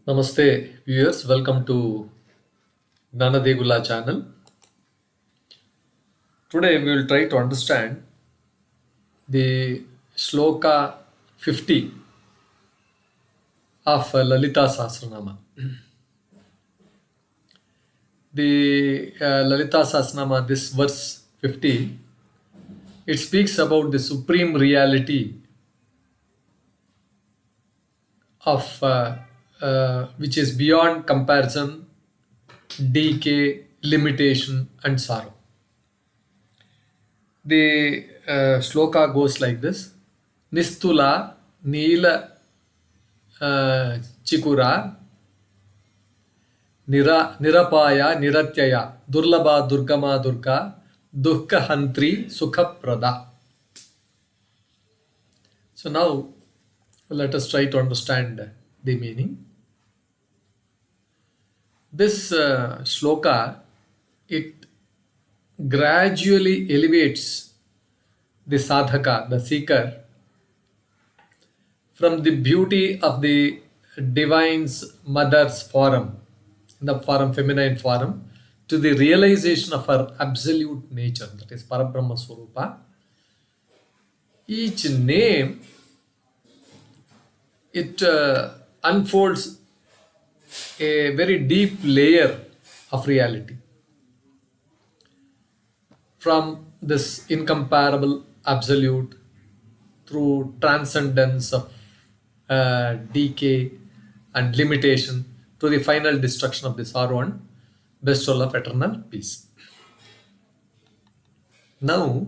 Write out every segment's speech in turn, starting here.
Namaste viewers, welcome to Gnanadegula channel. Today we will try to understand the Shloka 50 of Lalita Sahasranama. The Lalita Sahasranama, this verse 50, it speaks about the supreme reality of which is beyond comparison, decay, limitation, and sorrow. The shloka goes like this: Nistulā, Nīlacikurā, Nirapāyā, Niratyayā, Durlabhā, Durgamā, Durgā, Duḥkhahantrī, Sukhapradā. So now let us try to understand the meaning. This shloka, it gradually elevates the sadhaka, the seeker, from the beauty of the divine's mother's form, the form, feminine form, to the realization of her absolute nature, that is Parabrahma Swarupa. Each name, it unfolds a very deep layer of reality. From this incomparable absolute, through transcendence of decay and limitation, to the final destruction of the sorrow and bestowal of eternal peace. Now,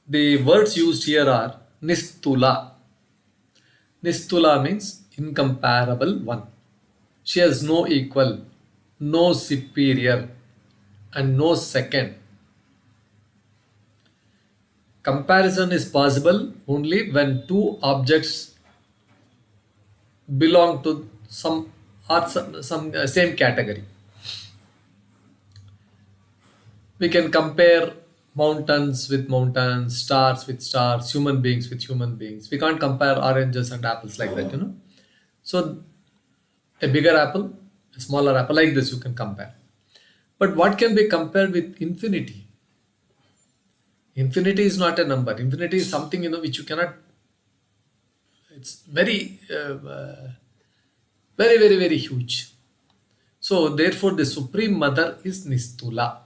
the words used here are Nistulā. Nistulā means incomparable one. She has no equal, no superior, and no second. Comparison is possible only when two objects belong to some same category. We can compare mountains with mountains, stars with stars, human beings with human beings. We can't compare oranges and apples like that. So a bigger apple, a smaller apple, like this you can compare. But what can be compared with infinity? Infinity is not a number. Infinity is something which you cannot. It's very, very huge. So therefore, the Supreme Mother is Nistulā.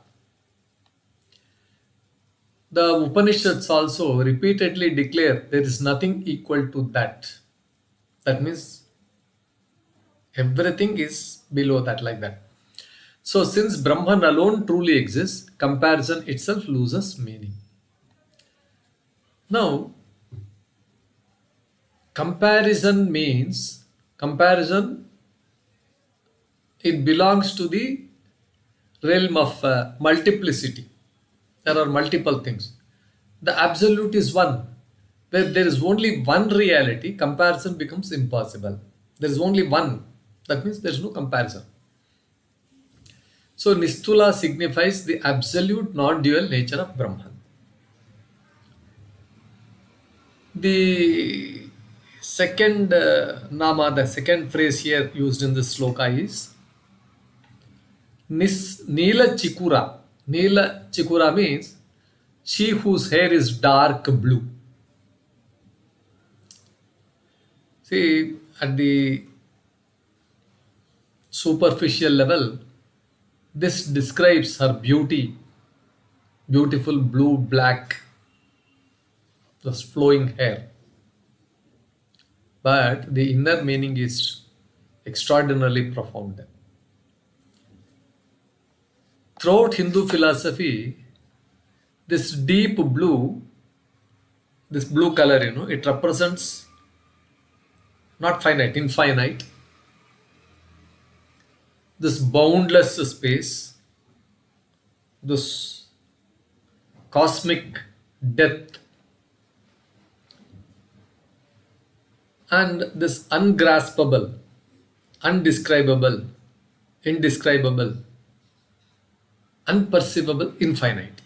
The Upanishads also repeatedly declare there is nothing equal to that. That means everything is below that, like that. So since Brahman alone truly exists, comparison itself loses meaning. Now, comparison means, it belongs to the realm of multiplicity. There are multiple things. The absolute is one. Where there is only one reality, comparison becomes impossible. There is only one. That means there is no comparison. So Nistulā signifies the absolute non-dual nature of Brahman. The second nama, the second phrase here used in this sloka is Nīlacikurā. Nīlacikurā means she whose hair is dark blue. See, at the superficial level, this describes her beauty, beautiful blue, black, this flowing hair. But the inner meaning is extraordinarily profound. Throughout Hindu philosophy, this deep blue, this blue color, it represents not finite, infinite. This boundless space, this cosmic depth, and this ungraspable, undescribable, indescribable, unperceivable, infinite.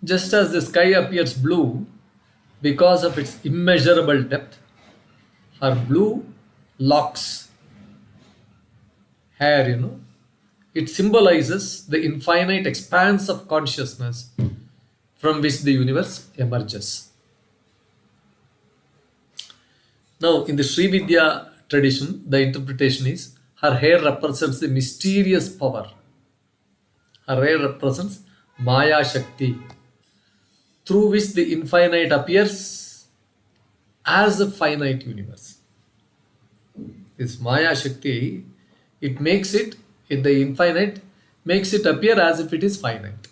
Just as the sky appears blue because of its immeasurable depth, her blue locks, hair, it symbolizes the infinite expanse of consciousness from which the universe emerges. Now, in the Sri Vidya tradition, the interpretation is her hair represents the mysterious power. Her hair represents Maya Shakti, through which the infinite appears as a finite universe. This Maya Shakti, it makes it, in the infinite, makes it appear as if it is finite.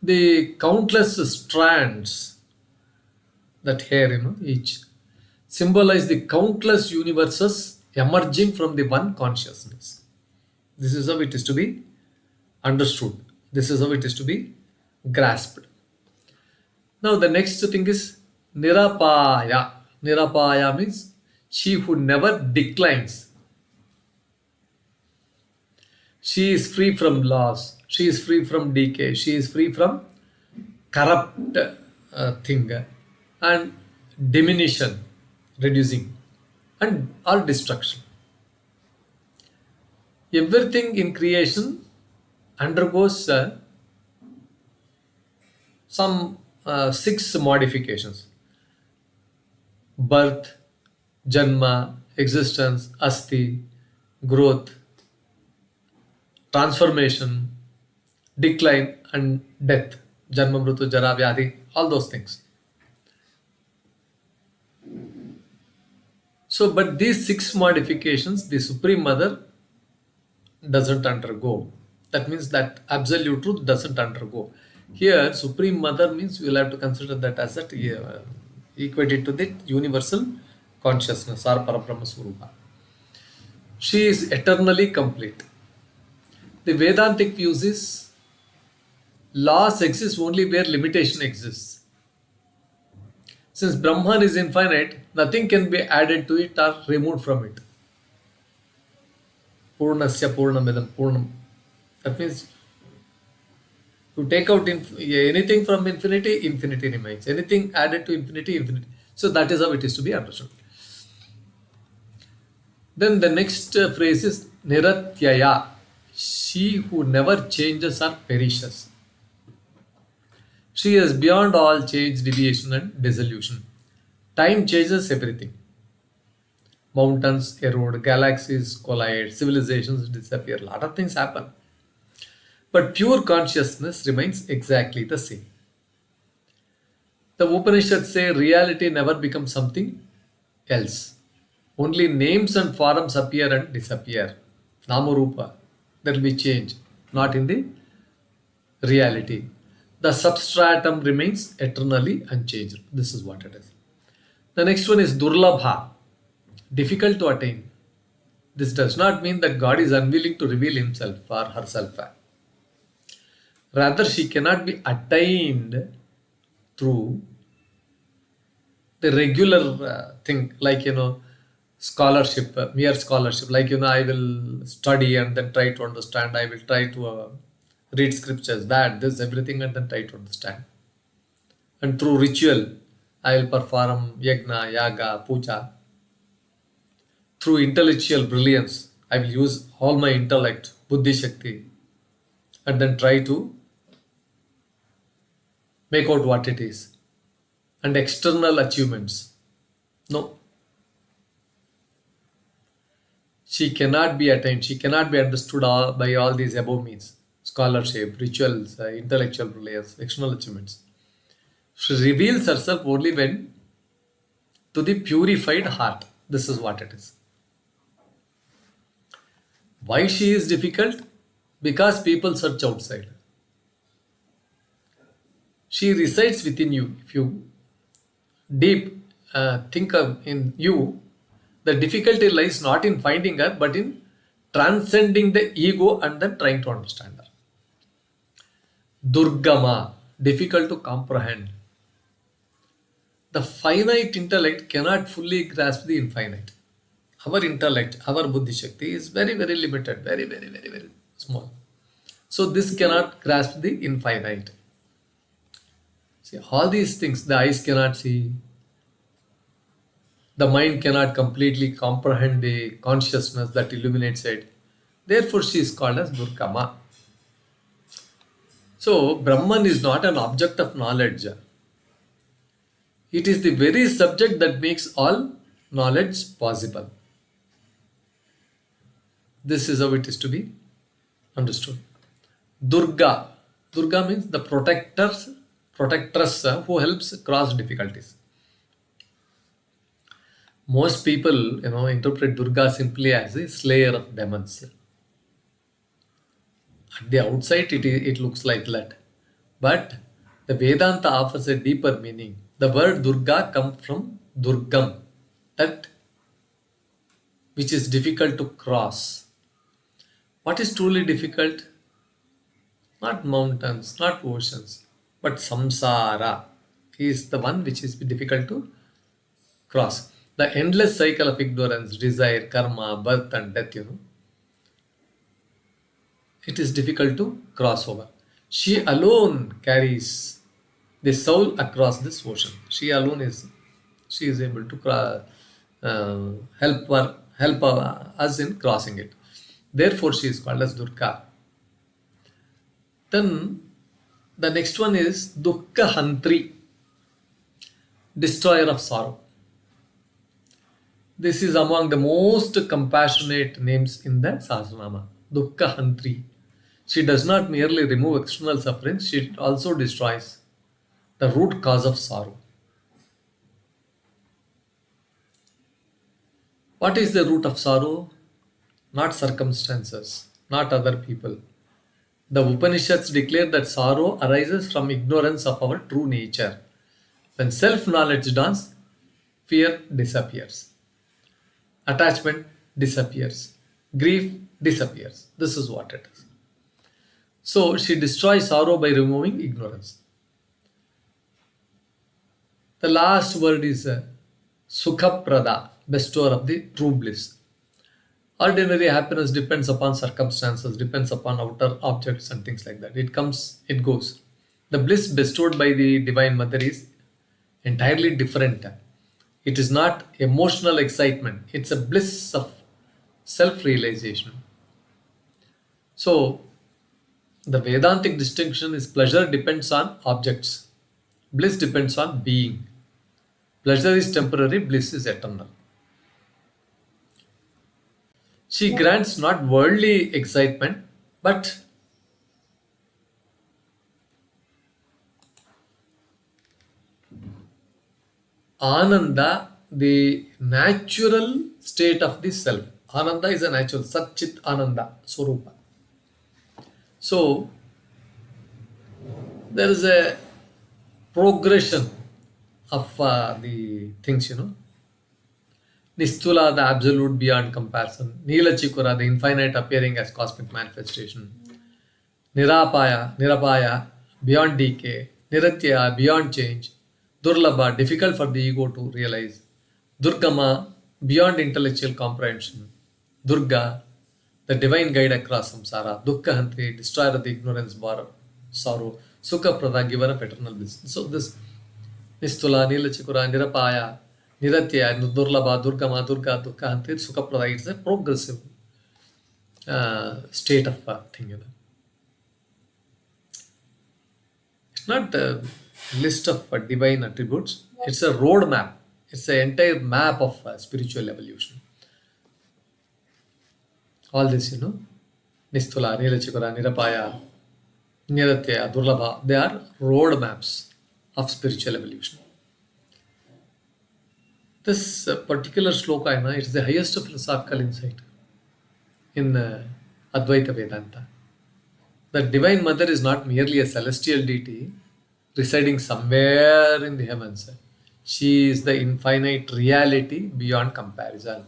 The countless strands, that hair, each symbolize the countless universes emerging from the one consciousness. This is how it is to be understood. This is how it is to be grasped. Now the next thing is Nirapāyā. Nirapāyā means she who never declines. She is free from loss. She is free from decay. She is free from corrupt thing and diminution, reducing, and or destruction. Everything in creation undergoes some 6 modifications: birth, janma, existence, asti, growth, transformation, decline, and death. Janma, mritu, jara, vyadhi, all those things. So, but these 6 modifications, the Supreme Mother doesn't undergo. That means that absolute truth doesn't undergo. Here, Supreme Mother means we will have to consider that as that equated to the universal consciousness or Parabrahma Swarupa. She is eternally complete. The Vedantic views is laws exist only where limitation exists. Since Brahman is infinite, nothing can be added to it or removed from it. Purnasya Purnamidam Purnam. That means to take out anything from infinity, infinity remains. Anything added to infinity, infinity. So that is how it is to be understood. Then the next phrase is Niratyayā. She who never changes or perishes. She is beyond all change, deviation, and dissolution. Time changes everything. Mountains erode, galaxies collide, civilizations disappear, a lot of things happen. But pure consciousness remains exactly the same. The Upanishads say reality never becomes something else. Only names and forms appear and disappear. Namarupa. There will be change, not in the reality. The substratum remains eternally unchanged. This is what it is. The next one is Durlabhā, difficult to attain. This does not mean that God is unwilling to reveal himself or herself. Rather, she cannot be attained through the regular thing, like, scholarship, mere scholarship. Like, I will study and then try to understand. I will try to read scriptures, this, everything, and then try to understand. And through ritual, I will perform yagna, yaga, puja. Through intellectual brilliance, I will use all my intellect, buddhi shakti, and then try to make out what it is. And external achievements. No. She cannot be attained. She cannot be understood by all these above means. Scholarship, rituals, intellectual brilliance, external achievements. She reveals herself only when to the purified heart. This is what it is. Why she is difficult? Because people search outside. She resides within you. If you deep think of in you, the difficulty lies not in finding her, but in transcending the ego and then trying to understand her. Durgamā, difficult to comprehend. The finite intellect cannot fully grasp the infinite. Our intellect, our buddhi shakti is very, very limited, very, very, very, very small. So this cannot grasp the infinite. See, all these things, the eyes cannot see, The mind cannot completely comprehend the consciousness that illuminates it. Therefore, she is called as Durgamā. So, Brahman is not an object of knowledge. It is the very subject that makes all knowledge possible. This is how it is to be understood. Durgā. Durgā means the protectress who helps cross difficulties. Most people, interpret Durgā simply as a slayer of demons. At the outside, it looks like that. But the Vedanta offers a deeper meaning. The word Durgā comes from Durgam, that which is difficult to cross. What is truly difficult? Not mountains, not oceans, but samsara is the one which is difficult to cross. The endless cycle of ignorance, desire, karma, birth and death, it is difficult to cross over. She alone carries the soul across this ocean. She is able to help us in crossing it. Therefore, she is called as Durgā. Then the next one is Duḥkhahantrī, destroyer of sorrow. This is among the most compassionate names in the Sahasranama. Duḥkhahantrī. She does not merely remove external suffering, she also destroys the root cause of sorrow. What is the root of sorrow? Not circumstances, not other people. The Upanishads declare that sorrow arises from ignorance of our true nature. When self-knowledge dawns, fear disappears. Attachment disappears. Grief disappears. This is what it is. So she destroys sorrow by removing ignorance. The last word is Sukhapradā, bestower of the true bliss. Ordinary happiness depends upon circumstances, depends upon outer objects and things like that. It comes, it goes. The bliss bestowed by the Divine Mother is entirely different. It is not emotional excitement. It's a bliss of self-realization. So, the Vedantic distinction is pleasure depends on objects. Bliss depends on being. Pleasure is temporary, bliss is eternal. She grants not worldly excitement, but Ananda, the natural state of the self. Ananda is a natural, Satchit Ananda, Swarupa. So, there is a progression of the things, Nistulā, the absolute beyond comparison. Nīlacikurā, the infinite appearing as cosmic manifestation. Nirapāyā, beyond decay. Niratyayā, beyond change. Durlabhā, difficult for the ego to realize. Durgamā, beyond intellectual comprehension. Durgā, the divine guide across samsara. Duḥkhahantrī, destroyer of the ignorance, bar sorrow. Sukhapradā, giver of eternal bliss. So this Nistulā, Nīlacikurā, Nirapāyā, Niratyayā, Durlabhā, Durgamā, Durgā, Duḥkhahantrī, Sukhapradā. It's a progressive state of thing. It's not a list of divine attributes. It's a roadmap. It's an entire map of spiritual evolution. All this, Nistulā, Nīlacikurā, Nirapāyā, Niratyayā, Durlabhā, they are roadmaps of spiritual evolution. This particular shloka, it's the highest philosophical insight in Advaita Vedanta. The Divine Mother is not merely a celestial deity residing somewhere in the heavens. She is the infinite reality beyond comparison.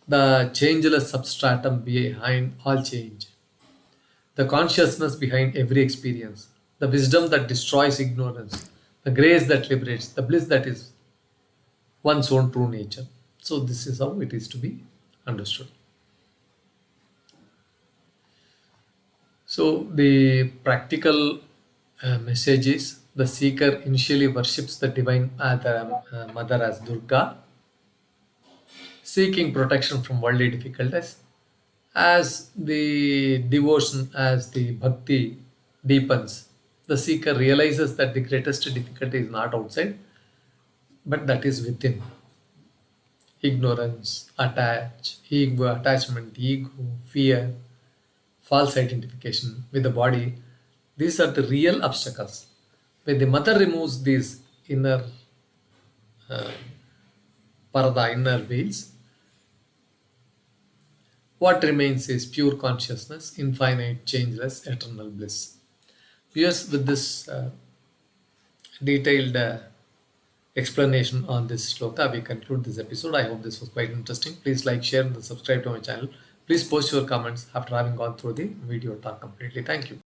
The changeless substratum behind all change. The consciousness behind every experience. The wisdom that destroys ignorance. The grace that liberates. The bliss that is one's own true nature. So this is how it is to be understood. So the practical message is The seeker initially worships the divine mother as Durga, seeking protection from worldly difficulties. As the devotion, as the bhakti deepens, the seeker realizes that the greatest difficulty is not outside, but that is within. Ignorance, attachment, ego, fear, false identification with the body. These are the real obstacles. When the mother removes these inner parada, inner veils, what remains is pure consciousness, infinite, changeless, eternal bliss. Yes, with this detailed explanation on this shloka, we conclude this episode. I hope this was quite interesting. Please like, share, and subscribe to my channel. Please post your comments after having gone through the video talk completely. Thank you.